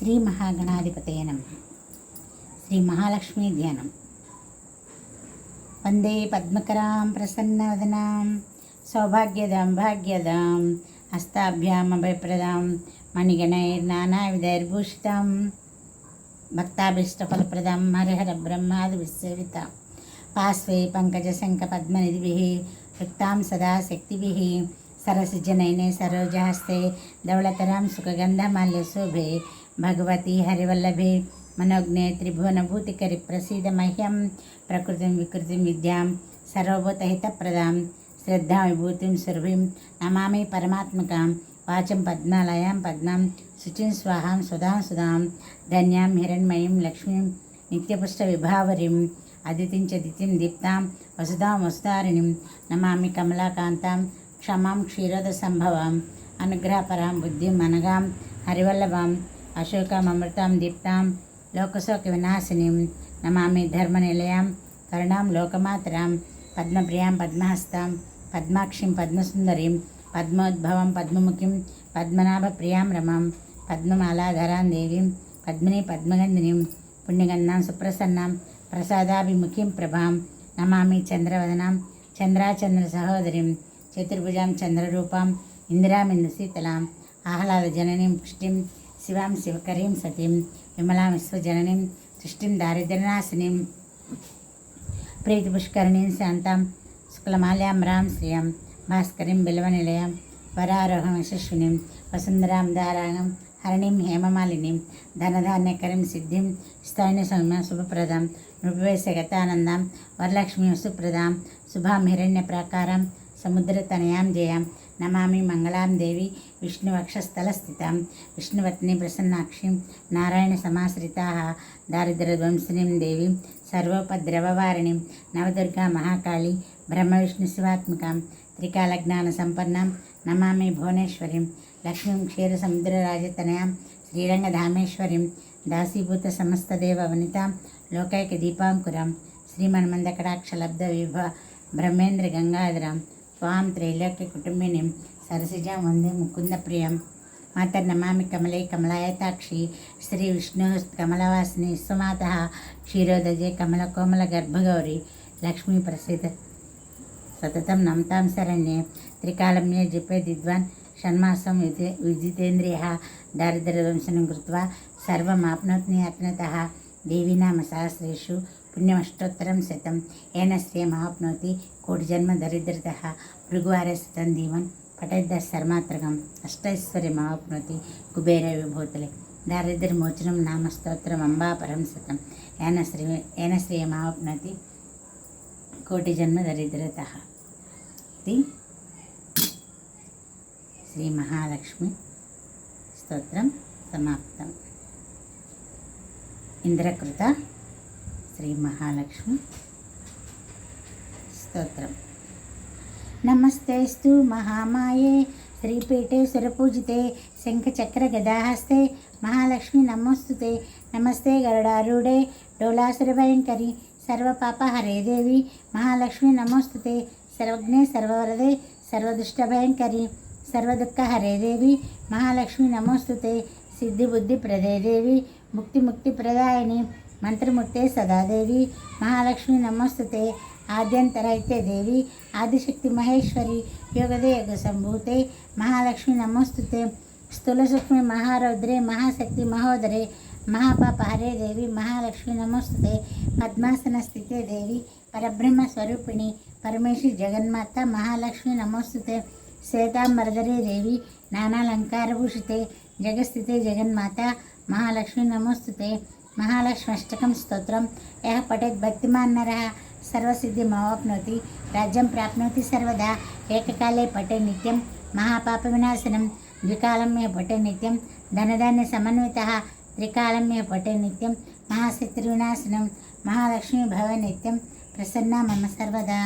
శ్రీ మహాగణాధిపతయ నమః. శ్రీ మహాలక్ష్మీ ధ్యానం. వందే పద్మకరాం ప్రసన్నవదనాం సౌభాగ్యదాం భాగ్యదాం హస్తాభ్యాం అభయప్రదాం మణిగణైర్నానావిధైర్భూషితాం భక్తాభీష్టఫలప్రదాం హరిహర బ్రహ్మాది విసేవితాం పార్శ్వే పంకజశంఖ పద్మనిధిభిః యుక్తాం సదా శక్తిభిః సరసిజనయనే సరోజహస్తే ధవళతరాం సుఖగంధమాల్యశోభే భగవతి హరివల్లభే మనోజ్ఞే త్రిభువనభూతికరి ప్రసీద మహ్యం ప్రకృతిం వికృతిం విద్యాం సర్వభూతహితప్రదాం శ్రద్ధా విభూతిం సురభిం నమామి పరమాత్మకాం వాచం పద్మాలయాం పద్మాం శుచిం స్వాహాం సుధాం సుధాం ధన్యాం హిరణ్మయీం లక్ష్మీం నిత్యపుష్ట విభావరిం అదితిం చ దితిం దీప్తాం వసుధాం వసుధారిణిం నమామి కమలాకాంతాం క్షమాం క్షీరోద సంభవాం అనుగ్రహపరాం బుద్ధిం అనగాం హరివల్లభాం అశోకాం అమృతాం దీప్తాం లోకశోక వినాశినీం నమామి ధర్మనిలయాం కరుణాం లోకమాతరాం పద్మప్రియాం పద్మహస్తాం పద్మాక్షిం పద్మసుందరీం పద్మోద్భవం పద్మముఖిం పద్మనాభప్రియాం రమాం పద్మమాలాధరాం దేవీం పద్మిని పద్మగంధినీం పుణ్యగంధాం సుప్రసన్నాం ప్రసాదాభిముఖీం ప్రభాం నమామి చంద్రవదనాం చంద్రాచంద్ర సహోదరీం చతుర్భుజాం చంద్రరూపాం ఇందిరామిందుశీతలాం ఆహ్లాద జననీం పుష్టిం శివాం శివకరీం సతీం విమలాం విశ్వజననీం సృష్టిం దారిద్ర్యనాశినీం ప్రీతిపుష్కరిణీం శాంతాం శుక్లమాల్యాం రాం శ్రియాం భాస్కరీం బిల్వనిలయాం వరారోహం యశస్వినీం వసుంధరాం దారాగం హరిణీం హేమమాలినీం ధనధాన్యకరీం సిద్ధిం స్థైర్య సౌమ్య శుభప్రదాం నృపవేశగతానందాం వరలక్ష్మీ సుప్రదాం శుభాం హిరణ్య ప్రాకారం సముద్రతనయాం జయాం నమామి మంగళాం దేవి విష్ణువక్షస్థలస్థితాం విష్ణువత్ని ప్రసన్నాక్షిం నారాయణ సమాశ్రితాః దారిద్ర్యధ్వంసినీం దేవీం సర్వోపద్రవవారిణీం నవదుర్గా మహాకాళీ బ్రహ్మ విష్ణు శివాత్మకాం త్రికాలజ్ఞాన సంపన్నాం నమామి భువనేశ్వరీం లక్ష్మీం క్షీరసముద్రరాజతనయాం శ్రీరంగధామేశ్వరీం దాసీభూత సమస్తదేవ వనితాం లోకైక దీపాంకురాం శ్రీమన్మందకటాక్షలబ్ధ విభ బ్రహ్మేంద్ర గంగాధరాం త్వాం త్రైలోక్య కుటుంబినీం సరసిజాం వందే ముకుంద ప్రియం మాతర్నమామి కమలే కమలాయతాక్షి శ్రీ విష్ణు కమలవాసిని సుమాత క్షీరోదజే కమలకోమల గర్భగౌరి లక్ష్మీ ప్రసిద్ధ సతతం నమతాం శరణ్యే త్రికాలమ్యే జపే దిద్వాన్ షణ్మాసం విజితేంద్రియ దారిద్ర్యధ్వంసనం కృత్వా సర్వమాప్నోత్ని అత్నతః దేవీనామ సహస్రేషు పుణ్యమష్టోత్తరం శతం ఏన శ్రేయమాప్నోతి కోటిజన్మ దరిద్రతః భృగువారే శతం దీవన్ పఠేద్ద శర్మాత్రకం అష్టైశ్వర్యమాప్నోతి కుబేర విభూతలే దారిద్ర్యమోచనం నామస్తోత్రం అంబాపరం శతం ఏన శ్రేయమాప్నోతి కోటిజన్మ దరిద్రతః. ఇది శ్రీ మహాలక్ష్మి స్తోత్రం సమాప్తం. ఇంద్రకృత శ్రీ మహాలక్ష్మి స్తోత్రం. నమస్తేస్తు మహామాయే శ్రీపీఠే సురపూజితే శంఖచక్ర గదాహస్తే మహాలక్ష్మి నమోస్తుతే. నమస్తే గరుడారూఢే డోలాసురభయంకరి సర్వపాపహరే దేవి మహాలక్ష్మి నమోస్తుతే. సర్వజ్ఞే సర్వవరదే సర్వదుష్టభయంకరి సర్వదుఃఖహరే దేవి మహాలక్ష్మి నమోస్తుతే. సిద్ధిబుద్ధిప్రదే దేవి ముక్తిముక్తిప్రదాయిని మంత్రమూర్తే సదాదేవి మహాలక్ష్మి నమోస్తుతే. ఆద్యంతరైతే దేవి ఆదిశక్తి మహేశ్వరి యోగదే యోగ సంభూతే మహాలక్ష్మి నమోస్తుతే. స్థూలసూక్ష్మి మహారౌద్రే మహాశక్తి మహోదరే మహాపాపహరే దేవి మహాలక్ష్మి నమోస్తుతే. పద్మాసన స్థితే దేవి పరబ్రహ్మ స్వరూపిణి పరమేశ్వరి జగన్మాత మహాలక్ష్మి నమోస్తుతే. శ్వేతాంబరధరే దేవి నానాలంకారభూషితే జగస్థితే జగన్మాత మహాలక్ష్మి నమోస్తుతే. మహాలక్ష్మష్టకం స్తోత్రం యః పఠేత్ భక్తిమాన్ నరః సర్వసిద్ధిమవాప్నోతి రాజ్యం ప్రాప్నోతి సర్వదా. ఏకకాలే పఠే నిత్యం మహాపాప వినాశనం ద్వికాలం మే పఠే నిత్యం ధనధాన్య సమన్వితః త్రికాలం మే పఠే నిత్యం మహాశత్రు వినాశనం. మహాలక్ష్మి భవ నిత్యం ప్రసన్నా మమ సర్వదా.